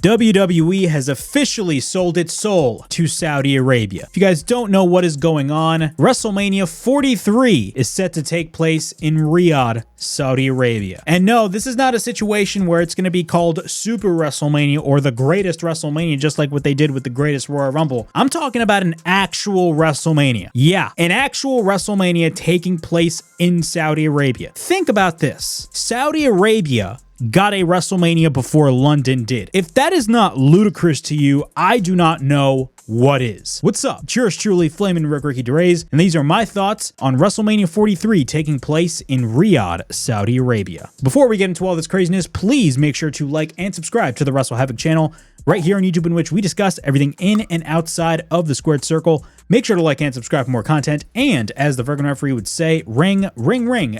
WWE has officially sold its soul to Saudi Arabia. If you guys don't know what is going on, WrestleMania 43 is set to take place in Riyadh, Saudi Arabia. And no, this is not a situation where it's going to be called Super WrestleMania or the Greatest WrestleMania, just like what they did with the Greatest Royal Rumble. I'm talking about an actual WrestleMania. Yeah, an actual WrestleMania taking place in Saudi Arabia. Think about this. Saudi Arabia got a WrestleMania before London did. If that is not ludicrous to you, I do not know what is. What's up? It's yours truly, Flamin' Ricky Derez, and these are my thoughts on WrestleMania 43 taking place in Riyadh, Saudi Arabia. Before we get into all this craziness, please make sure to like and subscribe to the Wrestle Havoc channel right here on YouTube, in which we discuss everything in and outside of the squared circle. Make sure to like and subscribe for more content, and as the Virgin referee would say, ring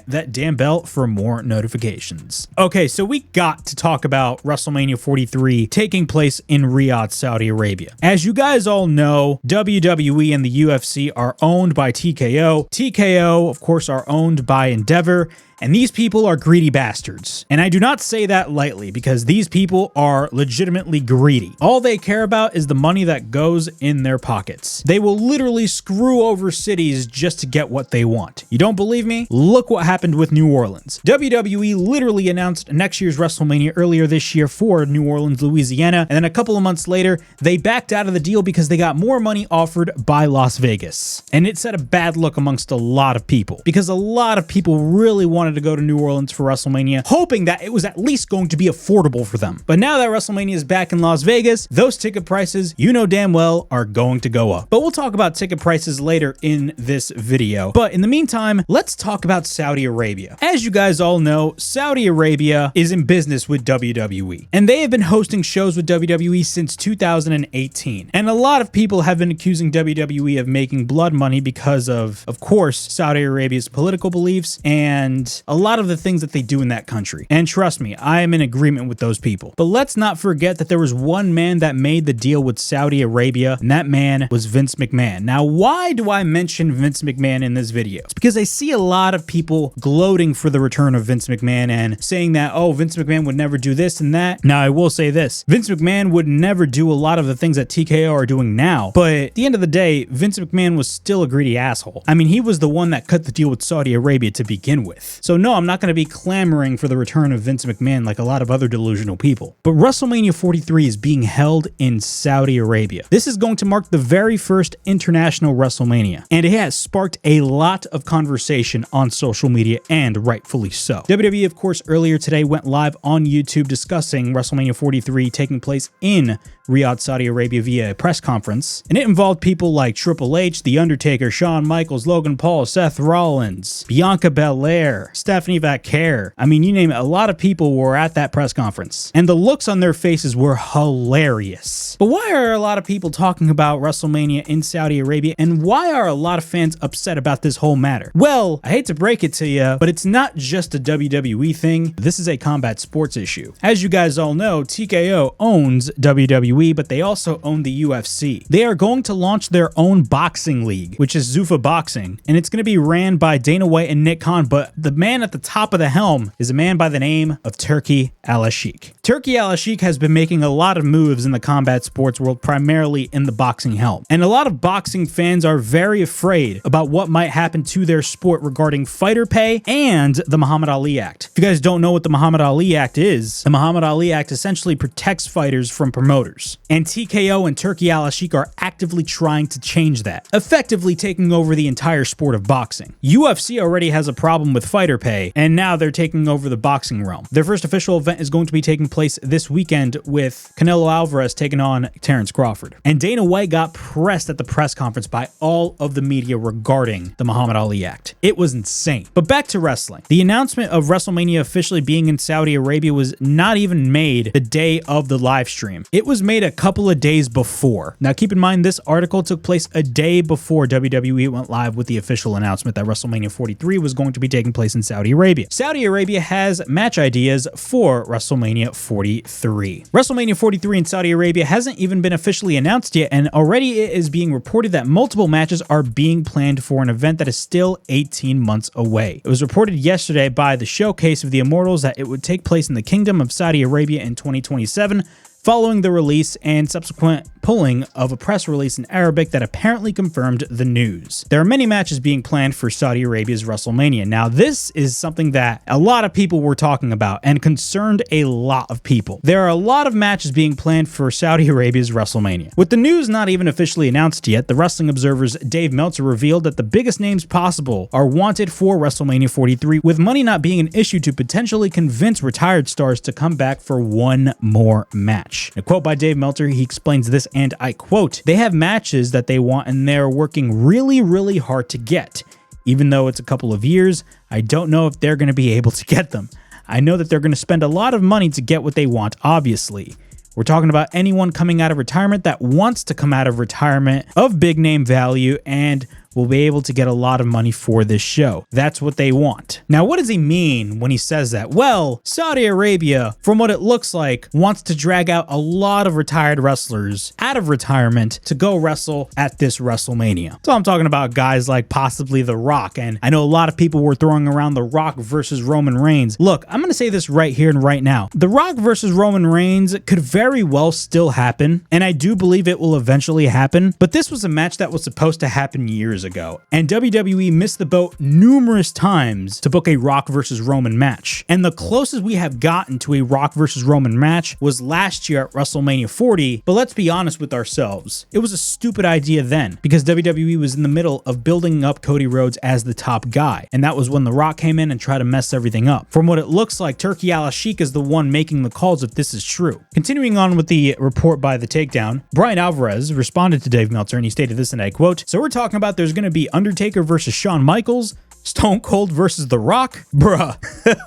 that damn bell for more notifications. Okay, so we got to talk about WrestleMania 43 taking place in Riyadh, Saudi Arabia. As you guys all know, WWE and the UFC are owned by TKO. TKO, of course, are owned by Endeavor. And these people are greedy bastards. And I do not say that lightly, because these people are legitimately greedy. All they care about is the money that goes in their pockets. They will literally screw over cities just to get what they want. You don't believe me? Look what happened with New Orleans. WWE literally announced next year's WrestleMania earlier this year for New Orleans, Louisiana. And then a couple of months later, they backed out of the deal because they got more money offered by Las Vegas. And it set a bad look amongst a lot of people, because a lot of people really wanted to go to New Orleans for WrestleMania, hoping that it was at least going to be affordable for them. But now that WrestleMania is back in Las Vegas, those ticket prices, you know damn well, are going to go up. But we'll talk about ticket prices later in this video. But in the meantime, let's talk about Saudi Arabia. As you guys all know, Saudi Arabia is in business with WWE, and they have been hosting shows with WWE since 2018. And a lot of people have been accusing WWE of making blood money because of course, Saudi Arabia's political beliefs and a lot of the things that they do in that country. And trust me, I am in agreement with those people. But let's not forget that there was one man that made the deal with Saudi Arabia, and that man was Vince McMahon. Now, why do I mention Vince McMahon in this video? It's because I see a lot of people gloating for the return of Vince McMahon and saying that, oh, Vince McMahon would never do this and that. Now, I will say this. Vince McMahon would never do a lot of the things that TKO are doing now. But at the end of the day, Vince McMahon was still a greedy asshole. I mean, he was the one that cut the deal with Saudi Arabia to begin with. So no, I'm not going to be clamoring for the return of Vince McMahon like a lot of other delusional people. But WrestleMania 43 is being held in Saudi Arabia. This is going to mark the very first international WrestleMania, and it has sparked a lot of conversation on social media, and rightfully so. WWE, of course, earlier today went live on YouTube discussing WrestleMania 43 taking place in Riyadh, Saudi Arabia via a press conference, and it involved people like Triple H, The Undertaker, Shawn Michaels, Logan Paul, Seth Rollins, Bianca Belair, Stephanie Vaquer. I mean, you name it, a lot of people were at that press conference, and the looks on their faces were hilarious. But why are a lot of people talking about WrestleMania in Saudi Arabia, and why are a lot of fans upset about this whole matter? Well, I hate to break it to you, but it's not just a WWE thing. This is a combat sports issue. As you guys all know, TKO owns WWE, but they also own the UFC. They are going to launch their own boxing league, which is Zuffa Boxing, and it's going to be ran by Dana White and Nick Khan, but the man at the top of the helm is a man by the name of Turki Al-Sheikh. Turki Al-Sheikh has been making a lot of moves in the combat sports world, primarily in the boxing helm. And a lot of boxing fans are very afraid about what might happen to their sport regarding fighter pay and the Muhammad Ali Act. If you guys don't know what the Muhammad Ali Act is, the Muhammad Ali Act essentially protects fighters from promoters. And TKO and Turki Al-Sheikh are actively trying to change that, effectively taking over the entire sport of boxing. UFC already has a problem with fighter pay, and now they're taking over the boxing realm. Their first official event is going to be taking place this weekend with Canelo Alvarez taking on Terrence Crawford. And Dana White got pressed at the press conference by all of the media regarding the Muhammad Ali Act. It was insane. But back to wrestling. The announcement of WrestleMania officially being in Saudi Arabia was not even made the day of the live stream. It was made a couple of days before. Now keep in mind, this article took place a day before WWE went live with the official announcement that WrestleMania 43 was going to be taking place in Saudi Arabia. Saudi Arabia has match ideas for WrestleMania 43. WrestleMania 43 in Saudi Arabia hasn't even been officially announced yet, and already it is being reported that multiple matches are being planned for an event that is still 18 months away. It was reported yesterday by the Showcase of the Immortals that it would take place in the Kingdom of Saudi Arabia in 2027, following the release and subsequent pulling of a press release in Arabic that apparently confirmed the news. There are many matches being planned for Saudi Arabia's WrestleMania. Now, this is something that a lot of people were talking about and concerned a lot of people. There are a lot of matches being planned for Saudi Arabia's WrestleMania. With the news not even officially announced yet, the Wrestling Observer's Dave Meltzer revealed that the biggest names possible are wanted for WrestleMania 43, with money not being an issue to potentially convince retired stars to come back for one more match. A quote by Dave Meltzer, he explains this, and I quote, "They have matches that they want and they're working really, really hard to get. Even though it's a couple of years, I don't know if they're going to be able to get them. I know that they're going to spend a lot of money to get what they want, obviously. We're talking about anyone coming out of retirement that wants to come out of retirement of big name value and will be able to get a lot of money for this show. That's what they want." Now, what does he mean when he says that? Well, Saudi Arabia, from what it looks like, wants to drag out a lot of retired wrestlers out of retirement to go wrestle at this WrestleMania. So I'm talking about guys like possibly The Rock, and I know a lot of people were throwing around The Rock versus Roman Reigns. Look, I'm going to say this right here and right now. The Rock versus Roman Reigns could very well still happen, and I do believe it will eventually happen, but this was a match that was supposed to happen years ago, and WWE missed the boat numerous times to book a Rock versus Roman match. And the closest we have gotten to a Rock versus Roman match was last year at WrestleMania 40, but let's be honest with ourselves. It was a stupid idea then, because WWE was in the middle of building up Cody Rhodes as the top guy, and that was when The Rock came in and tried to mess everything up. From what it looks like, Turki Al-Sheikh is the one making the calls if this is true. Continuing on with the report by The Takedown, Brian Alvarez responded to Dave Meltzer and he stated this, and I quote, "So we're talking about there's going to be Undertaker versus Shawn Michaels, Stone Cold versus The Rock? Bruh."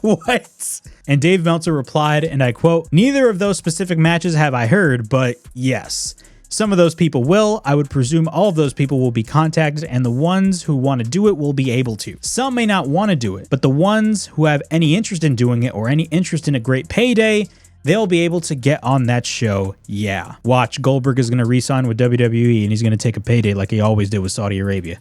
What? And Dave Meltzer replied, and I quote, "Neither of those specific matches have I heard, but yes. Some of those people will. I would presume all of those people will be contacted, and the ones who want to do it will be able to. Some may not want to do it, but the ones who have any interest in doing it or any interest in a great payday, they'll be able to get on that show, yeah. Watch, Goldberg is going to re-sign with WWE, and he's going to take a payday like he always did with Saudi Arabia."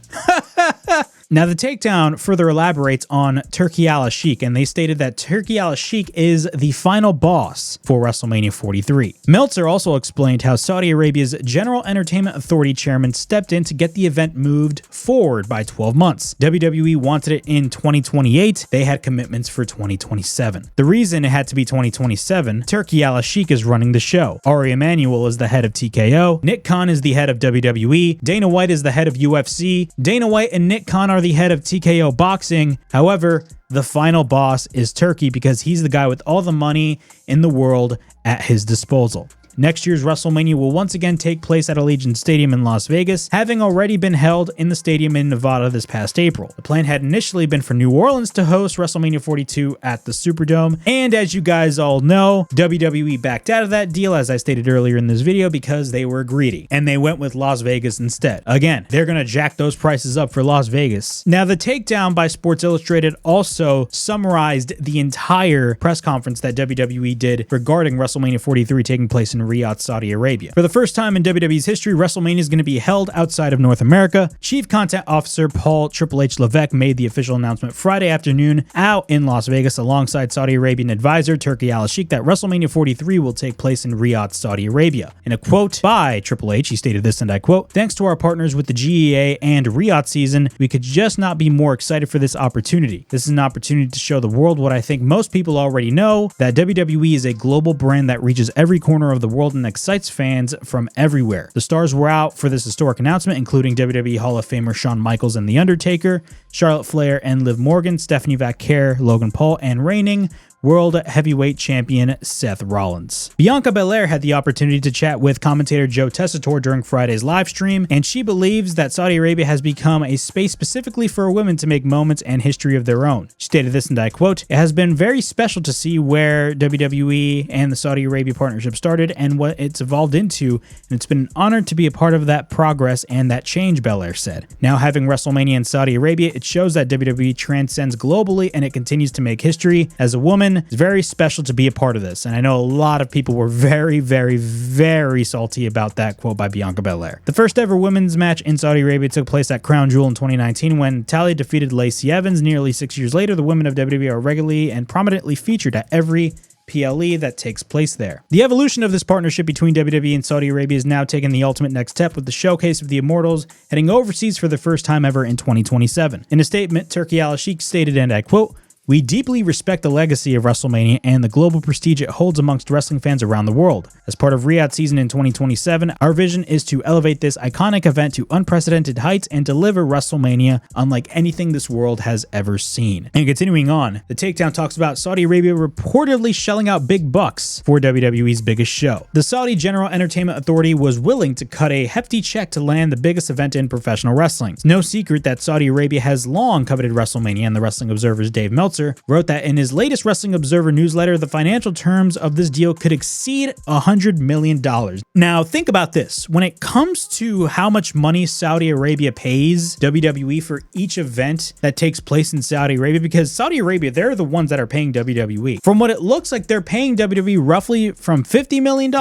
Now, The Takedown further elaborates on Turki Al-Sheikh, and they stated that Turki Al-Sheikh is the final boss for WrestleMania 43. Meltzer also explained how Saudi Arabia's General Entertainment Authority chairman stepped in to get the event moved forward by 12 months. WWE wanted it in 2028. They had commitments for 2027. The reason it had to be 2027, Turki Al-Sheikh is running the show. Ari Emanuel is the head of TKO. Nick Khan is the head of WWE. Dana White is the head of UFC. Dana White and Nick Khan are the head of TKO Boxing. However, the final boss is Turki because he's the guy with all the money in the world at his disposal. Next year's WrestleMania will once again take place at Allegiant Stadium in Las Vegas, having already been held in the stadium in Nevada this past April. The plan had initially been for New Orleans to host WrestleMania 42 at the Superdome, and as you guys all know, WWE backed out of that deal, as I stated earlier in this video, because they were greedy, and they went with Las Vegas instead. Again, they're gonna jack those prices up for Las Vegas. Now, The Takedown by Sports Illustrated also summarized the entire press conference that WWE did regarding WrestleMania 43 taking place in Riyadh, Saudi Arabia. For the first time in WWE's history, WrestleMania is going to be held outside of North America. Chief Content Officer Paul Triple H Levesque made the official announcement Friday afternoon out in Las Vegas alongside Saudi Arabian advisor Turki Al-Sheikh that WrestleMania 43 will take place in Riyadh, Saudi Arabia. In a quote by Triple H, he stated this, and I quote, "Thanks to our partners with the GEA and Riyadh season, we could just not be more excited for this opportunity. This is an opportunity to show the world what I think most people already know, that WWE is a global brand that reaches every corner of the world and excites fans from everywhere. The stars were out for this historic announcement, including WWE Hall of Famer Shawn Michaels and The Undertaker, Charlotte Flair and Liv Morgan, Stephanie Vaquer, Logan Paul, and reigning World Heavyweight Champion Seth Rollins. Bianca Belair had the opportunity to chat with commentator Joe Tessitore during Friday's live stream, and she believes that Saudi Arabia has become a space specifically for women to make moments and history of their own. She stated this, and I quote, "It has been very special to see where WWE and the Saudi Arabia partnership started and what it's evolved into, and it's been an honor to be a part of that progress and that change," Belair said. Now, having WrestleMania in Saudi Arabia, it shows that WWE transcends globally and it continues to make history. As a woman, it's very special to be a part of this, and I know a lot of people were very, very, very salty about that quote by Bianca Belair. The first ever women's match in Saudi Arabia took place at Crown Jewel in 2019 when Talia defeated Lacey Evans. Nearly 6 years later, the women of WWE are regularly and prominently featured at every PLE that takes place there. The evolution of this partnership between WWE and Saudi Arabia is now taking the ultimate next step with the showcase of the Immortals heading overseas for the first time ever in 2027. In a statement, Turki Al-Sheikh stated, and I quote, "We deeply respect the legacy of WrestleMania and the global prestige it holds amongst wrestling fans around the world. As part of Riyadh season in 2027, our vision is to elevate this iconic event to unprecedented heights and deliver WrestleMania unlike anything this world has ever seen." And continuing on, the takedown talks about Saudi Arabia reportedly shelling out big bucks for WWE's biggest show. The Saudi General Entertainment Authority was willing to cut a hefty check to land the biggest event in professional wrestling. It's no secret that Saudi Arabia has long coveted WrestleMania, and the Wrestling Observer's Dave Meltzer wrote that in his latest Wrestling Observer newsletter, the financial terms of this deal could exceed $100 million. Now, think about this. When it comes to how much money Saudi Arabia pays WWE for each event that takes place in Saudi Arabia, because Saudi Arabia, they're the ones that are paying WWE. From what it looks like, they're paying WWE roughly from $50 million to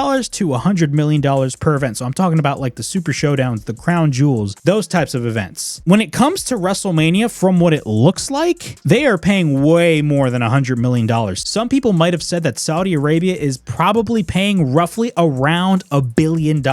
$100 million per event. So I'm talking about like the Super Showdowns, the Crown Jewels, those types of events. When it comes to WrestleMania, from what it looks like, they are paying way more than $100 million. Some people might have said that Saudi Arabia is probably paying roughly around $1 billion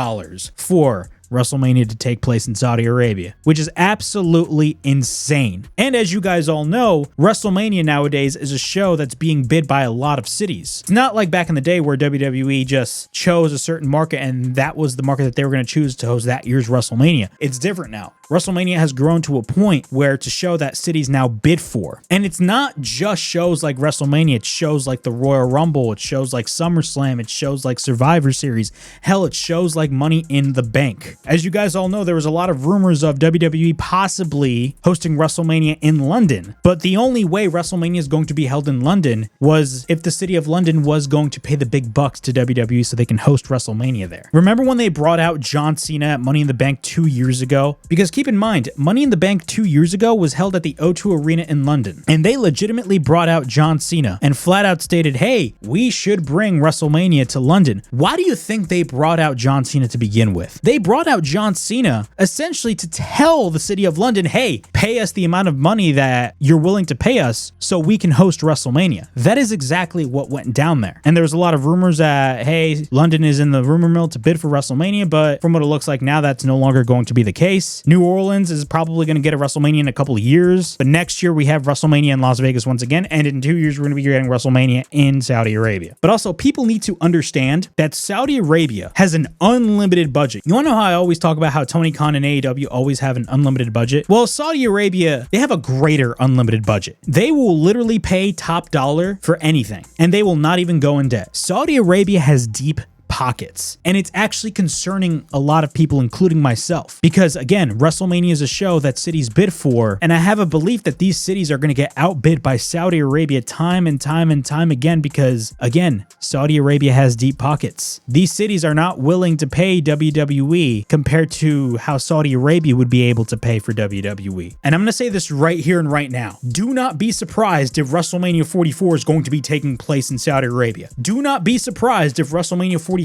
for WrestleMania to take place in Saudi Arabia, which is absolutely insane. And as you guys all know, WrestleMania nowadays is a show that's being bid by a lot of cities. It's not like back in the day where WWE just chose a certain market and that was the market that they were going to choose to host that year's WrestleMania. It's different now. WrestleMania has grown to a point where to show that cities now bid for. And it's not just shows like WrestleMania, it's shows like the Royal Rumble, it's shows like SummerSlam, it's shows like Survivor Series. Hell, it's shows like Money in the Bank. As you guys all know, there was a lot of rumors of WWE possibly hosting WrestleMania in London. But the only way WrestleMania is going to be held in London was if the city of London was going to pay the big bucks to WWE so they can host WrestleMania there. Remember when they brought out John Cena at Money in the Bank 2 years ago? Because keep in mind, Money in the Bank 2 years ago was held at the O2 Arena in London. And they legitimately brought out John Cena and flat out stated, hey, we should bring WrestleMania to London. Why do you think they brought out John Cena to begin with? They brought out John Cena essentially to tell the city of London, hey, pay us the amount of money that you're willing to pay us so we can host WrestleMania. That is exactly what went down there. And there was a lot of rumors that, hey, London is in the rumor mill to bid for WrestleMania, but from what it looks like now, that's no longer going to be the case. New Orleans is probably going to get a WrestleMania in a couple of years, but next year we have WrestleMania in Las Vegas once again, and in 2 years we're going to be getting WrestleMania in Saudi Arabia. But also, people need to understand that Saudi Arabia has an unlimited budget. You want to know how I always talk about how Tony Khan and AEW always have an unlimited budget? Well, Saudi Arabia, they have a greater unlimited budget. They will literally pay top dollar for anything, and they will not even go in debt. Saudi Arabia has deep pockets. And it's actually concerning a lot of people, including myself, because again, WrestleMania is a show that cities bid for, and I have a belief that these cities are going to get outbid by Saudi Arabia time and time and time again, because again, Saudi Arabia has deep pockets. These cities are not willing to pay WWE compared to how Saudi Arabia would be able to pay for WWE. And I'm going to say this right here and right now. Do not be surprised if WrestleMania 44 is going to be taking place in Saudi Arabia. Do not be surprised if WrestleMania 45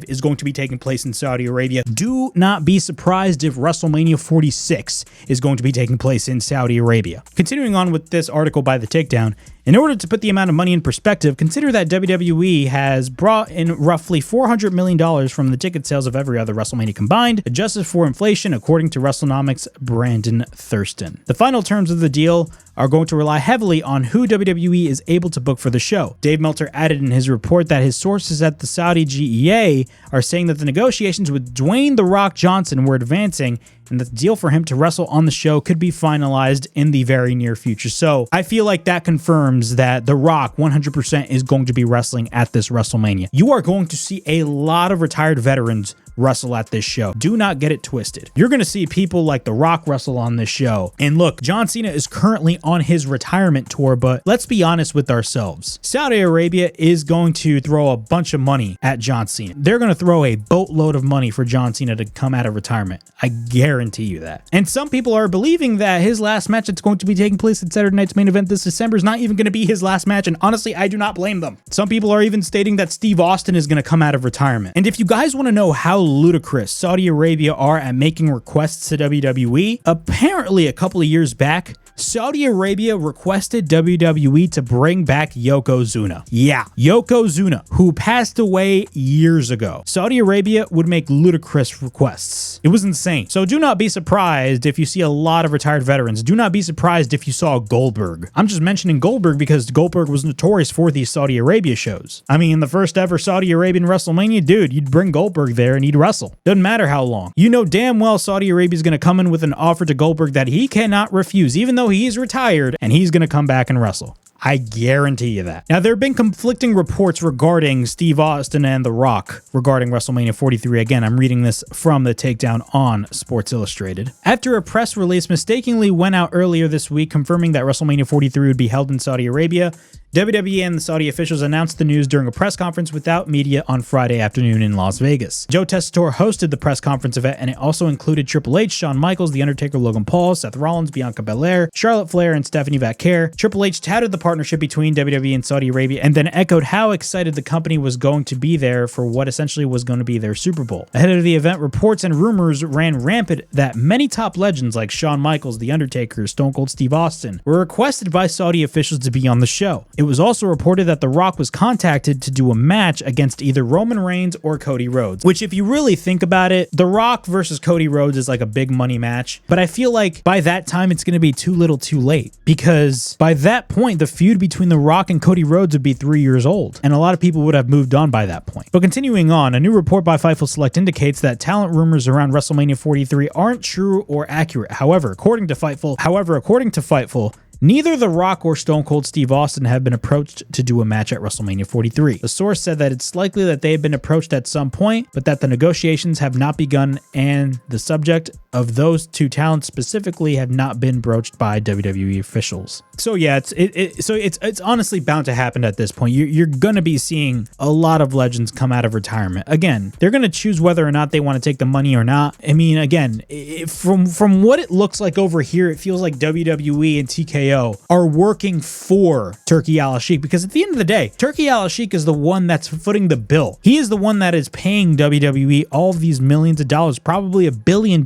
is going to be taking place in Saudi Arabia. Do not be surprised if WrestleMania 46 is going to be taking place in Saudi Arabia. Continuing on with this article by The Takedown, in order to put the amount of money in perspective, consider that WWE has brought in roughly $400 million from the ticket sales of every other WrestleMania combined, adjusted for inflation, according to WrestleNomics' Brandon Thurston. The final terms of the deal are going to rely heavily on who WWE is able to book for the show. Dave Meltzer added in his report that his sources at the Saudi GEA are saying that the negotiations with Dwayne "The Rock" Johnson were advancing, and that the deal for him to wrestle on the show could be finalized in the very near future. So I feel like that confirms that The Rock 100% is going to be wrestling at this WrestleMania. You are going to see a lot of retired veterans wrestle at this show. Do not get it twisted. You're going to see people like The Rock wrestle on this show. And look, John Cena is currently on his retirement tour, but let's be honest with ourselves. Saudi Arabia is going to throw a bunch of money at John Cena. They're going to throw a boatload of money for John Cena to come out of retirement. I guarantee you that. And some people are believing that his last match that's going to be taking place at Saturday Night's Main Event this December is not even going to be his last match. And honestly, I do not blame them. Some people are even stating that Steve Austin is going to come out of retirement. And if you guys want to know how ludicrous Saudi Arabia are at making requests to WWE, apparently a couple of years back, Saudi Arabia requested WWE to bring back Yokozuna. Yeah, Yokozuna, who passed away years ago. Saudi Arabia would make ludicrous requests. It was insane. So do not be surprised if you see a lot of retired veterans. Do not be surprised if you saw Goldberg. I'm just mentioning Goldberg because Goldberg was notorious for these Saudi Arabia shows. I mean, the first ever Saudi Arabian WrestleMania, dude, you'd bring Goldberg there and he'd wrestle. Doesn't matter how long. You know damn well Saudi Arabia is going to come in with an offer to Goldberg that he cannot refuse, even though he is retired, and he's going to come back and wrestle. I guarantee you that. Now, there have been conflicting reports regarding Steve Austin and The Rock regarding WrestleMania 43. Again, I'm reading this from The Takedown on Sports Illustrated. After a press release mistakenly went out earlier this week confirming that WrestleMania 43 would be held in Saudi Arabia, WWE and the Saudi officials announced the news during a press conference without media on Friday afternoon in Las Vegas. Joe Tessitore hosted the press conference event, and it also included Triple H, Shawn Michaels, The Undertaker, Logan Paul, Seth Rollins, Bianca Belair, Charlotte Flair, and Stephanie Vaquer. Triple H touted the partnership between WWE and Saudi Arabia, and then echoed how excited the company was going to be there for what essentially was going to be their Super Bowl. Ahead of the event, reports and rumors ran rampant that many top legends like Shawn Michaels, The Undertaker, Stone Cold Steve Austin were requested by Saudi officials to be on the show. It was also reported that The Rock was contacted to do a match against either Roman Reigns or Cody Rhodes, which if you really think about it, The Rock versus Cody Rhodes is like a big money match, but I feel like by that time it's going to be too little too late, because by that point the feud between The Rock and Cody Rhodes would be 3 years old, and a lot of people would have moved on by that point. But continuing on, a new report by Fightful Select indicates that talent rumors around WrestleMania 43 aren't true or accurate. However, according to Fightful, neither The Rock or Stone Cold Steve Austin have been approached to do a match at WrestleMania 43. The source said that it's likely that they have been approached at some point, but that the negotiations have not begun, and the subject of those two talents specifically have not been broached by WWE officials. So yeah, it's honestly bound to happen at this point. You're going to be seeing a lot of legends come out of retirement. Again, they're going to choose whether or not they want to take the money or not. I mean, again, from what it looks like over here, it feels like WWE and TKO are working for Turki Al-Sheikh, because at the end of the day, Turki Al-Sheikh is the one that's footing the bill. He is the one that is paying WWE all of these millions of dollars, probably $1 billion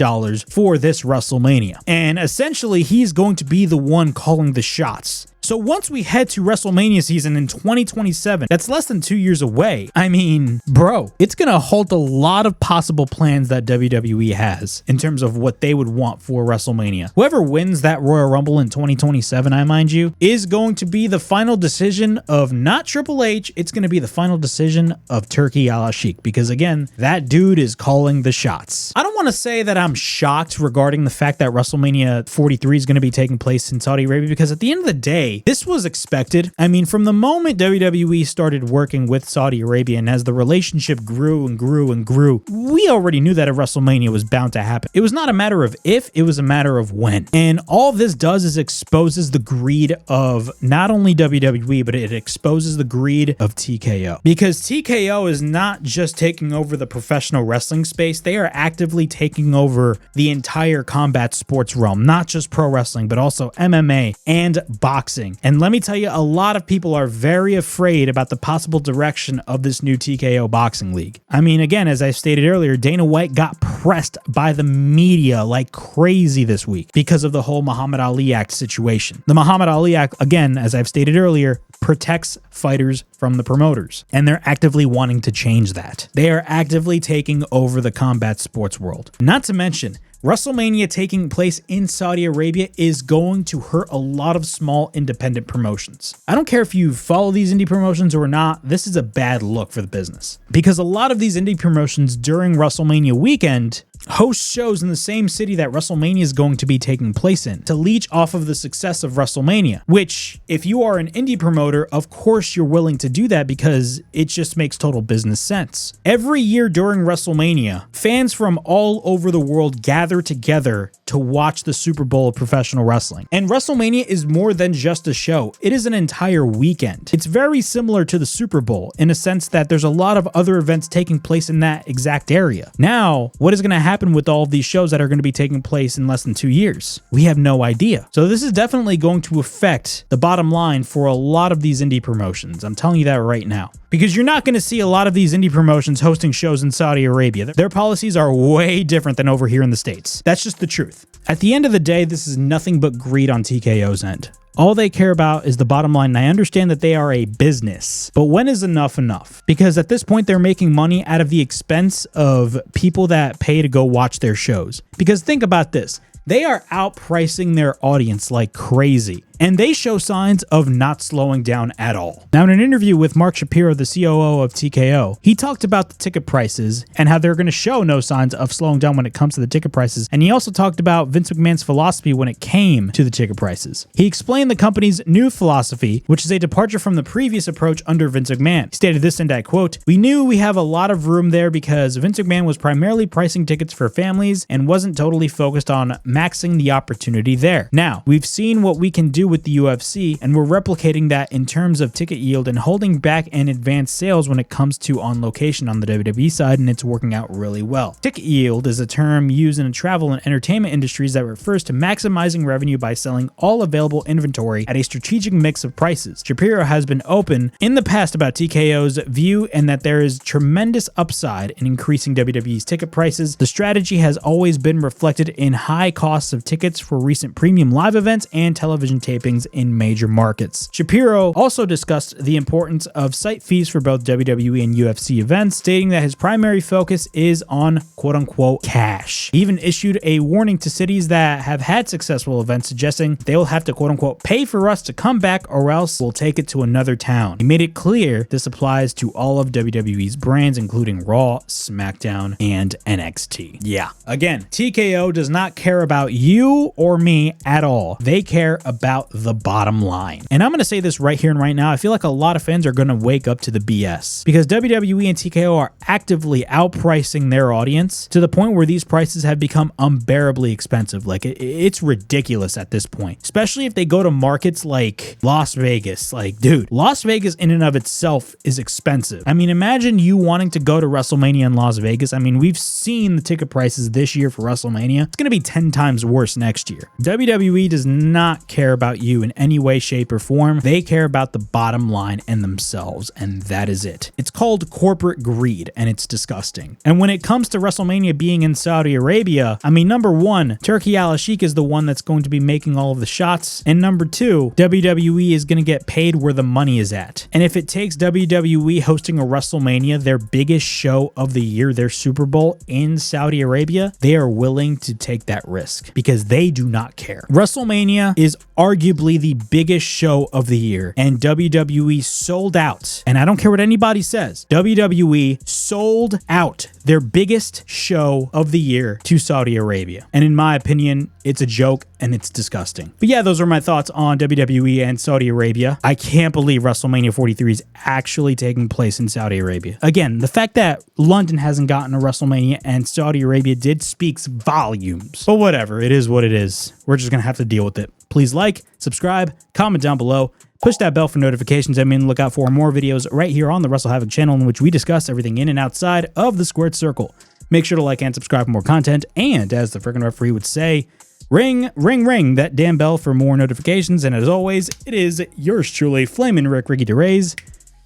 for this WrestleMania. And essentially, he's going to be the one calling the shots. So once we head to WrestleMania season in 2027, that's less than 2 years away. I mean, bro, it's going to halt a lot of possible plans that WWE has in terms of what they would want for WrestleMania. Whoever wins that Royal Rumble in 2027, I mind you, is going to be the final decision of not Triple H. It's going to be the final decision of Turki Al-Sheikh, because again, that dude is calling the shots. I don't want to say that I'm shocked regarding the fact that WrestleMania 43 is going to be taking place in Saudi Arabia, because at the end of the day, this was expected. I mean, from the moment WWE started working with Saudi Arabia, and as the relationship grew and grew and grew, we already knew that a WrestleMania was bound to happen. It was not a matter of if, it was a matter of when. And all this does is exposes the greed of not only WWE, but it exposes the greed of TKO. Because TKO is not just taking over the professional wrestling space, they are actively taking over the entire combat sports realm, not just pro wrestling, but also MMA and boxing. And let me tell you, a lot of people are very afraid about the possible direction of this new TKO boxing league. I mean, again, as I stated earlier, Dana White got pressed by the media like crazy this week because of the whole Muhammad Ali Act situation. The Muhammad Ali Act, again, as I've stated earlier, protects fighters from the promoters, and they're actively wanting to change that. They are actively taking over the combat sports world. Not to mention, WrestleMania taking place in Saudi Arabia is going to hurt a lot of small independent promotions. I don't care if you follow these indie promotions or not, this is a bad look for the business. Because a lot of these indie promotions during WrestleMania weekend host shows in the same city that WrestleMania is going to be taking place in to leech off of the success of WrestleMania, which if you are an indie promoter, of course you're willing to do that because it just makes total business sense. Every year during WrestleMania, fans from all over the world gather together to watch the Super Bowl of professional wrestling. And WrestleMania is more than just a show. It is an entire weekend. It's very similar to the Super Bowl in a sense that there's a lot of other events taking place in that exact area. Now, what is going to happen happen with all of these shows that are going to be taking place in less than 2 years? We have no idea. So this is definitely going to affect the bottom line for a lot of these indie promotions. I'm telling you that right now. Because you're not going to see a lot of these indie promotions hosting shows in Saudi Arabia. Their policies are way different than over here in the States. That's just the truth. At the end of the day, this is nothing but greed on TKO's end. All they care about is the bottom line, and I understand that they are a business. But when is enough enough? Because at this point, they're making money out of the expense of people that pay to go watch their shows. Because think about this. They are outpricing their audience like crazy, and they show signs of not slowing down at all. Now, in an interview with Mark Shapiro, the COO of TKO, he talked about the ticket prices and how they're going to show no signs of slowing down when it comes to the ticket prices. And he also talked about Vince McMahon's philosophy when it came to the ticket prices. He explained the company's new philosophy, which is a departure from the previous approach under Vince McMahon. He stated this, and I quote, "We knew we have a lot of room there because Vince McMahon was primarily pricing tickets for families and wasn't totally focused on maxing the opportunity there. Now, we've seen what we can do with the UFC, and we're replicating that in terms of ticket yield and holding back in advance sales when it comes to on location on the WWE side, and it's working out really well. Ticket yield is a term used in the travel and entertainment industries that refers to maximizing revenue by selling all available inventory at a strategic mix of prices. Shapiro has been open in the past about TKO's view and that there is tremendous upside in increasing WWE's ticket prices. The strategy has always been reflected in high costs of tickets for recent premium live events and television tapings in major markets." Shapiro also discussed the importance of site fees for both WWE and UFC events, stating that his primary focus is on quote-unquote cash. He even issued a warning to cities that have had successful events, suggesting they will have to quote-unquote pay for us to come back or else we'll take it to another town. He made it clear this applies to all of WWE's brands, including Raw, SmackDown, and NXT. Yeah, again, TKO does not care about you or me at all. They care about the bottom line. And I'm going to say this right here and right now. I feel like a lot of fans are going to wake up to the BS because WWE and TKO are actively outpricing their audience to the point where these prices have become unbearably expensive. Like it's ridiculous at this point, especially if they go to markets like Las Vegas. Like, dude, Las Vegas in and of itself is expensive. I mean, imagine you wanting to go to WrestleMania in Las Vegas. I mean, we've seen the ticket prices this year for WrestleMania. It's going to be 10 times worse next year. WWE does not care about you in any way, shape, or form. They care about the bottom line and themselves, and that is it. It's called corporate greed, and it's disgusting. And when it comes to WrestleMania being in Saudi Arabia, I mean, number one, Turki Al-Sheikh is the one that's going to be making all of the shots, and number two, WWE is going to get paid where the money is at. And if it takes WWE hosting a WrestleMania, their biggest show of the year, their Super Bowl in Saudi Arabia, they are willing to take that risk because they do not care. WrestleMania is arguably the biggest show of the year, and WWE sold out. And I don't care what anybody says, WWE sold out their biggest show of the year to Saudi Arabia. And in my opinion, it's a joke and it's disgusting. But yeah, those are my thoughts on WWE and Saudi Arabia. I can't believe WrestleMania 43 is actually taking place in Saudi Arabia. Again, the fact that London hasn't gotten a WrestleMania and Saudi Arabia did speaks volumes. But whatever, it is what it is. We're just gonna have to deal with it. Please like, subscribe, comment down below, push that bell for notifications. I mean, look out for more videos right here on the Wrestle Havoc channel in which we discuss everything in and outside of the squared circle. Make sure to like and subscribe for more content. And as the freaking referee would say, ring, ring, ring that damn bell for more notifications. And as always, it is yours truly, Flamin' Ricky DeRays,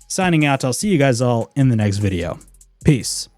signing out. I'll see you guys all in the next video. Peace.